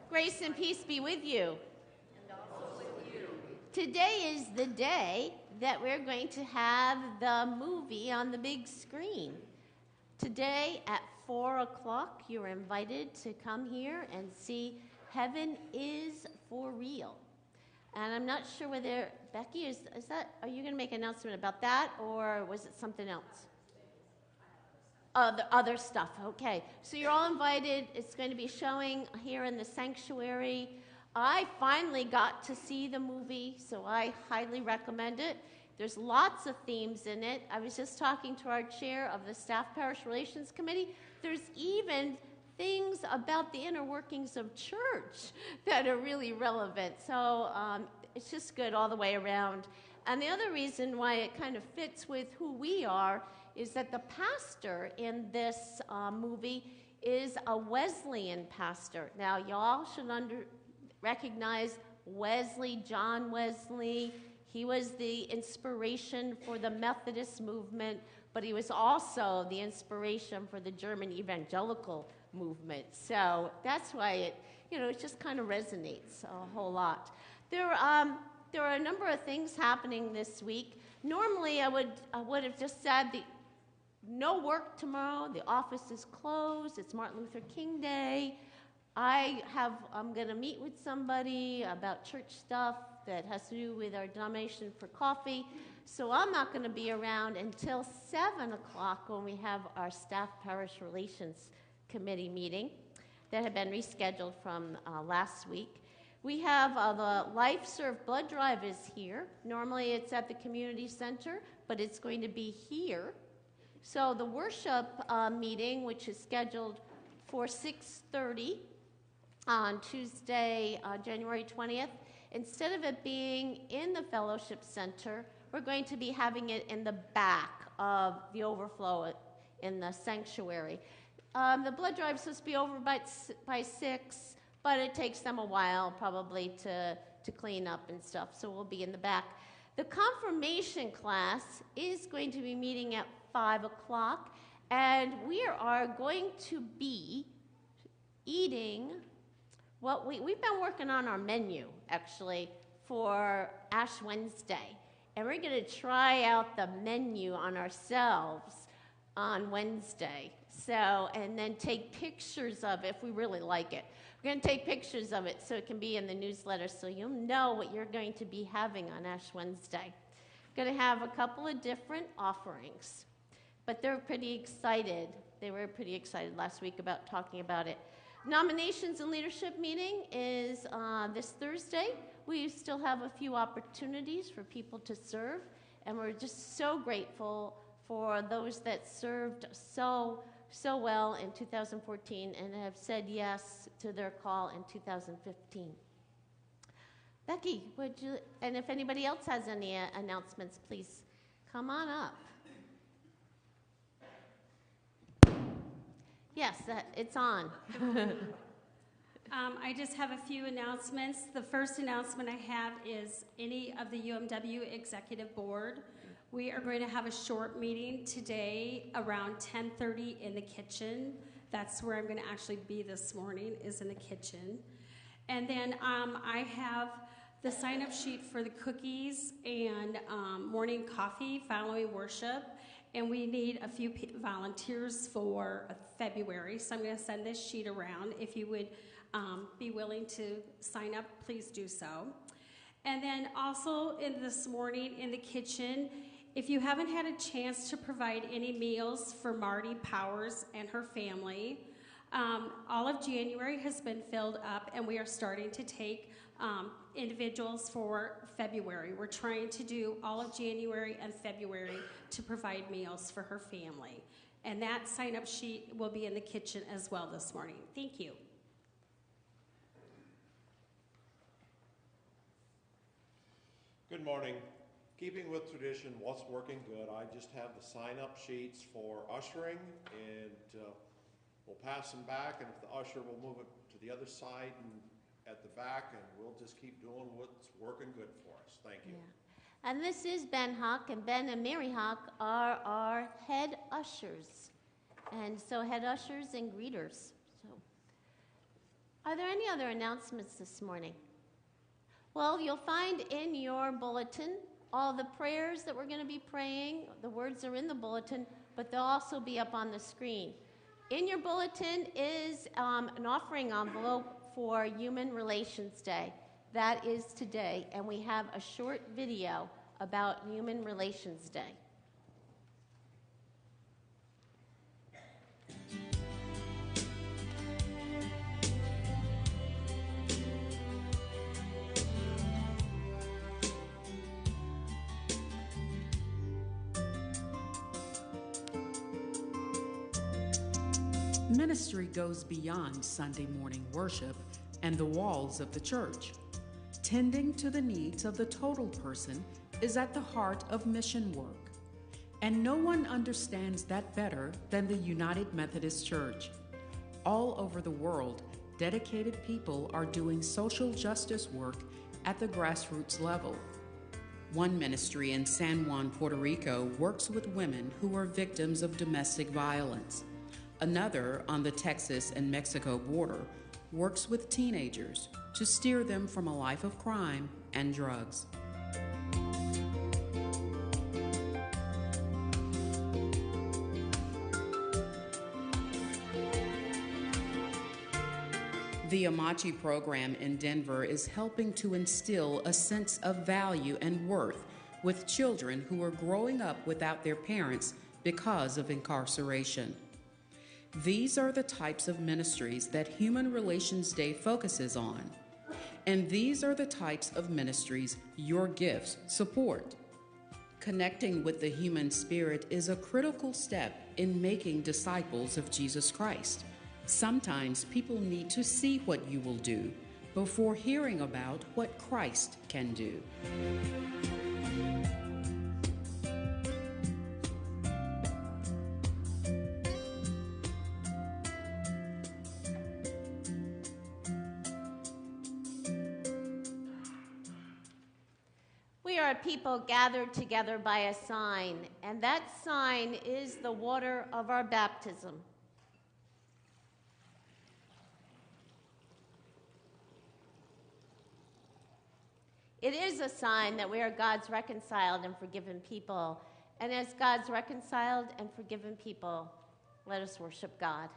Grace and peace be with you. And also with you. Today is the day that we're going to have the movie on the big screen. Today at 4 o'clock, you're invited to come here and see Heaven is for Real. And I'm not sure whether, Becky, are you going to make an announcement about that, or was it something else? The other stuff, okay. So you're all invited. It's going to be showing here in the sanctuary. I finally got to see the movie, so I highly recommend it. There's lots of themes in it. I was just talking to our chair of the Staff Parish Relations Committee. There's even things about the inner workings of church that are really relevant. So it's just good all the way around. And the other reason why it kind of fits with who we are is that the pastor in this movie is a Wesleyan pastor. Now, y'all should recognize Wesley, John Wesley. He was the inspiration for the Methodist movement, but he was also the inspiration for the German evangelical movement. So that's why it just kind of resonates a whole lot. There are a number of things happening this week. Normally, I would have just said no work tomorrow. The office is closed. It's Martin Luther King Day. I'm going to meet with somebody about church stuff that has to do with our denomination for coffee. So I'm not going to be around until 7 o'clock when we have our Staff Parish Relations Committee meeting that had been rescheduled from last week. We have the Life Serve Blood Drive is here. Normally it's at the community center, but it's going to be here. So the worship meeting, which is scheduled for 6:30 on Tuesday, January 20th, instead of it being in the fellowship center, we're going to be having it in the back of the overflow in the sanctuary. The blood drive is supposed to be over by 6, but it takes them a while probably to clean up and stuff, so we'll be in the back. The confirmation class is going to be meeting at 5 o'clock, and we are going to be eating what we've been working on our menu, actually, for Ash Wednesday. And we're going to try out the menu on ourselves on Wednesday. And then take pictures of it if we really like it. We're going to take pictures of it so it can be in the newsletter so you'll know what you're going to be having on Ash Wednesday. We're going to have a couple of different offerings, but they're pretty excited. They were pretty excited last week about talking about it. Nominations and leadership meeting is this Thursday. We still have a few opportunities for people to serve, and we're just so grateful for those that served so well in 2014 and have said yes to their call in 2015. Becky, and if anybody else has any announcements, please come on up. Yes, it's on. I just have a few announcements. The first announcement I have is any of the UMW Executive Board. We are going to have a short meeting today around 10:30 in the kitchen. That's where I'm going to actually be this morning, is in the kitchen. And then I have the sign-up sheet for the cookies and morning coffee following worship. And we need a few volunteers for February. So I'm going to send this sheet around. If you would be willing to sign up, please do so. And then also this morning in the kitchen, if you haven't had a chance to provide any meals for Marty Powers and her family, all of January has been filled up, and we are starting to take individuals for February. We're trying to do all of January and February to provide meals for her family. And that sign-up sheet will be in the kitchen as well this morning. Thank you. Good morning. Keeping with tradition, what's working good? I just have the sign-up sheets for ushering, and we'll pass them back, and if the usher will move it to the other side and at the back, and we'll just keep doing what's working good for us. Thank you. Yeah. And this is Ben Hawk, and Ben and Mary Hawk are our head ushers. And so head ushers and greeters. So Are there any other announcements this morning? Well, you'll find in your bulletin all the prayers that we're going to be praying. The words are in the bulletin, but they'll also be up on the screen. In your bulletin is an offering envelope for Human Relations Day. That is today, and we have a short video about Human Relations Day. Ministry goes beyond Sunday morning worship and the walls of the church. Tending to the needs of the total person is at the heart of mission work. And no one understands that better than the United Methodist Church. All over the world, dedicated people are doing social justice work at the grassroots level. One ministry in San Juan, Puerto Rico, works with women who are victims of domestic violence. Another, on the Texas and Mexico border, works with teenagers to steer them from a life of crime and drugs. The Amachi program in Denver is helping to instill a sense of value and worth with children who are growing up without their parents because of incarceration. These are the types of ministries that Human Relations Day focuses on, and these are the types of ministries your gifts support. Connecting with the human spirit is a critical step in making disciples of Jesus Christ. Sometimes people need to see what you will do before hearing about what Christ can do. We are a people gathered together by a sign, and that sign is the water of our baptism. It is a sign that we are God's reconciled and forgiven people. And as God's reconciled and forgiven people, let us worship God.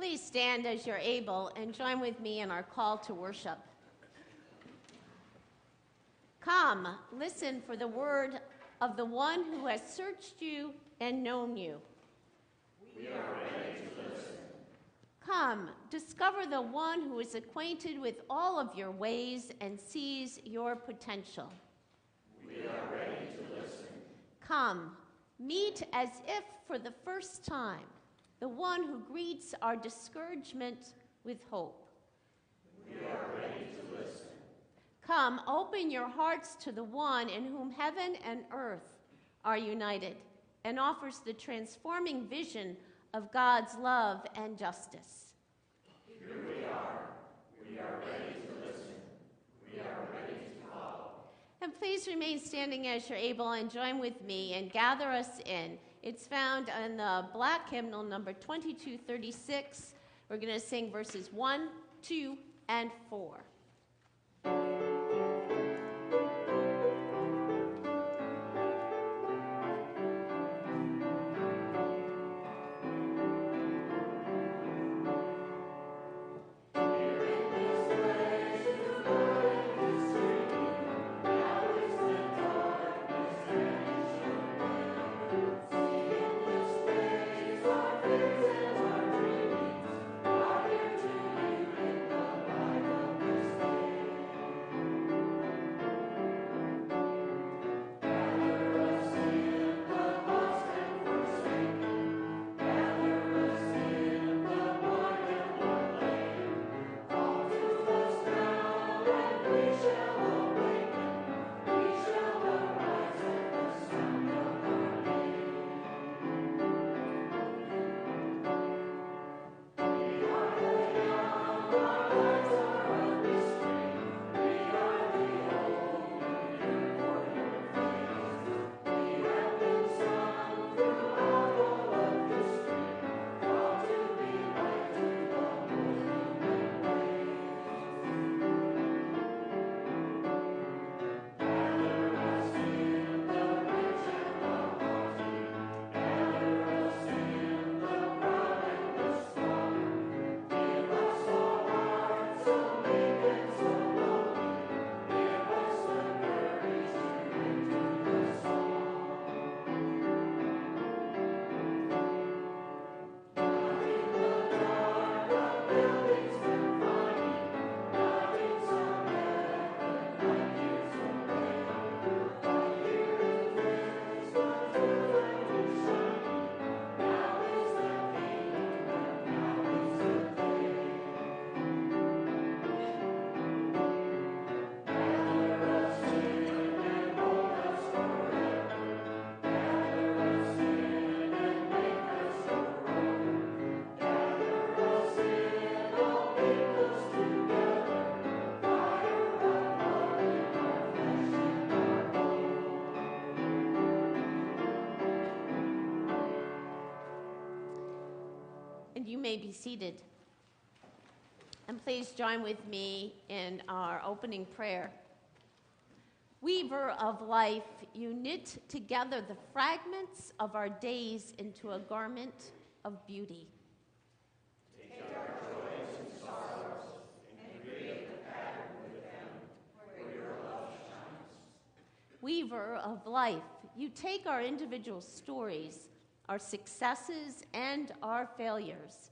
Please stand as you're able and join with me in our call to worship. Come, listen for the word of the one who has searched you and known you. We are ready to listen. Come, discover the one who is acquainted with all of your ways and sees your potential. We are ready to listen. Come, meet as if for the first time the one who greets our discouragement with hope. We are ready to listen. Come, open your hearts to the one in whom heaven and earth are united and offers the transforming vision of God's love and justice. Here we are. We are ready to listen. We are ready to follow. And please remain standing as you're able and join with me and gather us in. It's found in the black hymnal number 2236. We're going to sing verses 1, 2, and 4. You may be seated. And please join with me in our opening prayer. Weaver of life, you knit together the fragments of our days into a garment of beauty. Take our joys and sorrows and create a pattern with them where your love shines. Weaver of life, you take our individual stories, our successes and our failures,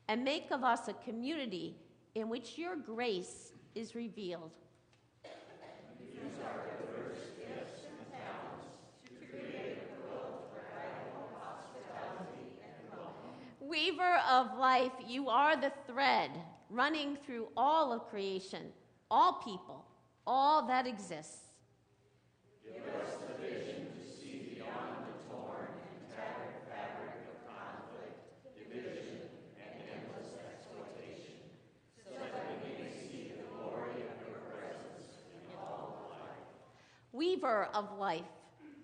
and make of us a community in which your grace is revealed. Use our diverse gifts and talents to create a world for radical hospitality and welcome. Weaver of life, you are the thread running through all of creation, all people, all that exists. Give us the vision to see beyond the torn and tattered fabric of conflict, division, and endless exploitation, so that we may see the glory of your presence in all of life. Weaver of life,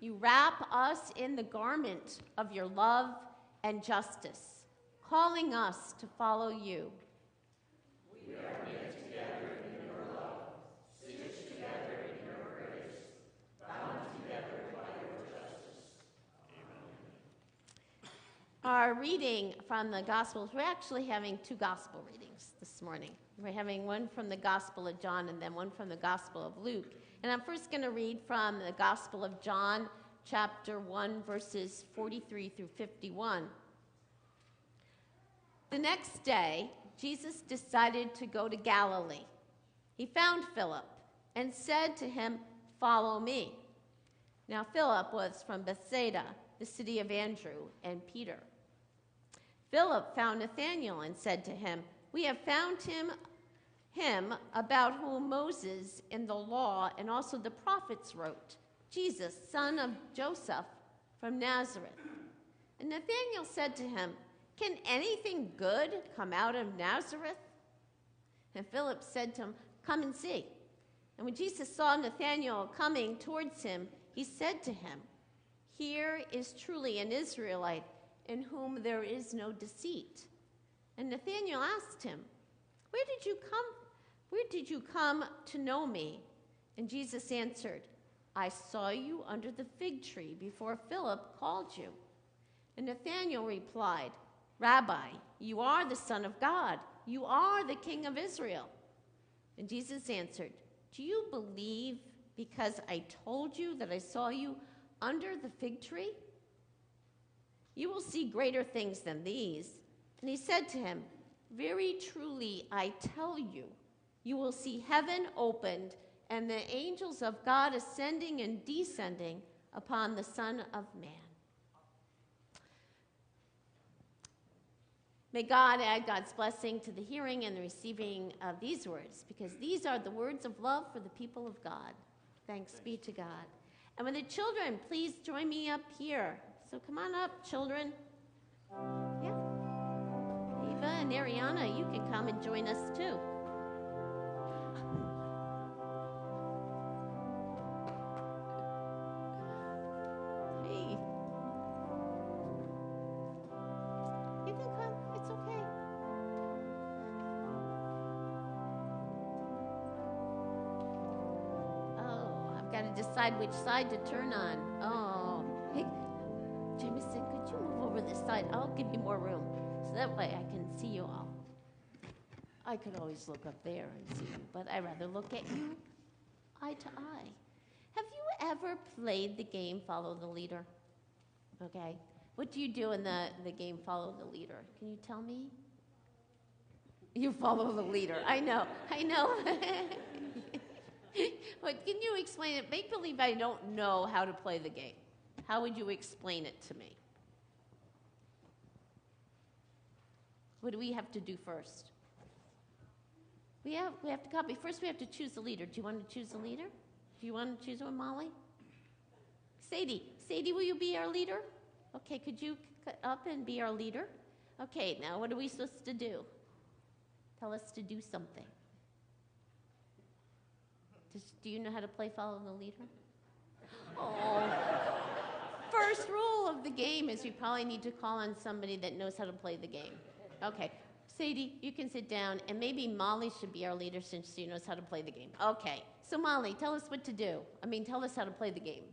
you wrap us in the garment of your love and justice, calling us to follow you. We are knit together in your love, stitched together in your grace, bound together by your justice. Amen. Our reading from the Gospels, we're actually having two Gospel readings this morning. We're having one from the Gospel of John and then one from the Gospel of Luke. And I'm first going to read from the Gospel of John, chapter 1, verses 43 through 51. The next day, Jesus decided to go to Galilee. He found Philip and said to him, "Follow me." Now Philip was from Bethsaida, the city of Andrew and Peter. Philip found Nathanael and said to him, "We have found him about whom Moses in the law and also the prophets wrote, Jesus, son of Joseph from Nazareth." And Nathanael said to him, "Can anything good come out of Nazareth?" And Philip said to him, "Come and see." And when Jesus saw Nathanael coming towards him, he said to him, "Here is truly an Israelite in whom there is no deceit." And Nathanael asked him, Where did you come to know me?" And Jesus answered, "I saw you under the fig tree before Philip called you." And Nathanael replied, "Rabbi, you are the Son of God. You are the King of Israel." And Jesus answered, "Do you believe because I told you that I saw you under the fig tree? You will see greater things than these." And he said to him, "Very truly I tell you, you will see heaven opened and the angels of God ascending and descending upon the Son of Man." May God add God's blessing to the hearing and the receiving of these words, because these are the words of love for the people of God. Thanks be to God. And when the children, please join me up here. So come on up, children. Yeah. Eva and Ariana, you can come and join us too. Hey. You can come. It's okay. Oh, I've got to decide which side to turn on. Oh. Hey, Jameson, could you move over this side? I'll give you more room, so that way I can see you all. I could always look up there and see you, but I'd rather look at you eye to eye. Have you ever played the game Follow the Leader? Okay. What do you do in the game Follow the Leader? Can you tell me? You follow the leader. I know. But can you explain it? Make believe I don't know how to play the game. How would you explain it to me? What do we have to do first? We have to copy. First, we have to choose the leader. Do you want to choose the leader? Do you want to choose one, Molly? Sadie, will you be our leader? Okay, could you cut up and be our leader? Okay, now what are we supposed to do? Tell us to do something. Do you know how to play Follow the Leader? Oh. First rule of the game is we probably need to call on somebody that knows how to play the game. Okay. Sadie, you can sit down, and maybe Molly should be our leader since she knows how to play the game. Okay. So Molly, tell us what to do. Tell us how to play the game.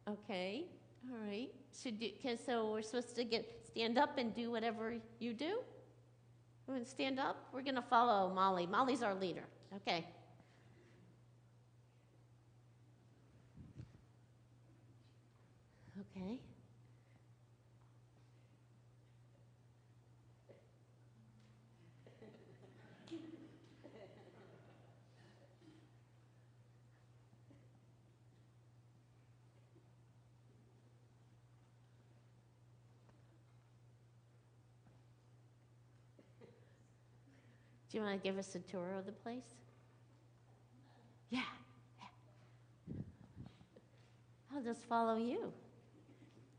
Okay. All right. So we're supposed to stand up and do whatever you do? We're going to stand up? We're going to follow Molly. Molly's our leader. Okay. Okay. Do you want to give us a tour of the place? Yeah. I'll just follow you.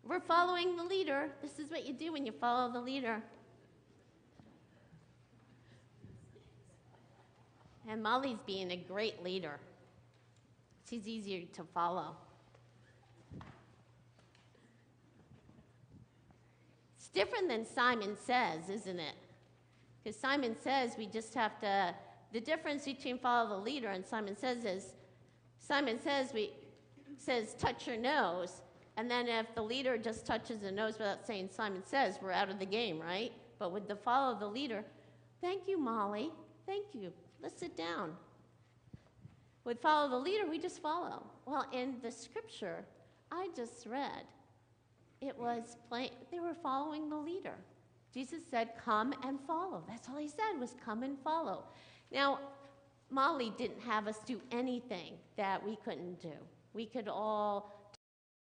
We're following the leader. This is what you do when you follow the leader. And Molly's being a great leader. She's easier to follow. It's different than Simon Says, isn't it? Because Simon Says we just have to, the difference between follow the leader and Simon Says is, Simon Says says touch your nose, And then if the leader just touches the nose without saying Simon Says, we're out of the game, right? But with the follow the leader, thank you, Molly. Thank you. Let's sit down. With follow the leader, we just follow. Well, in the scripture I just read, it was plain, they were following the leader. Jesus said, come and follow. That's all he said was come and follow. Now, Molly didn't have us do anything that we couldn't do. We could all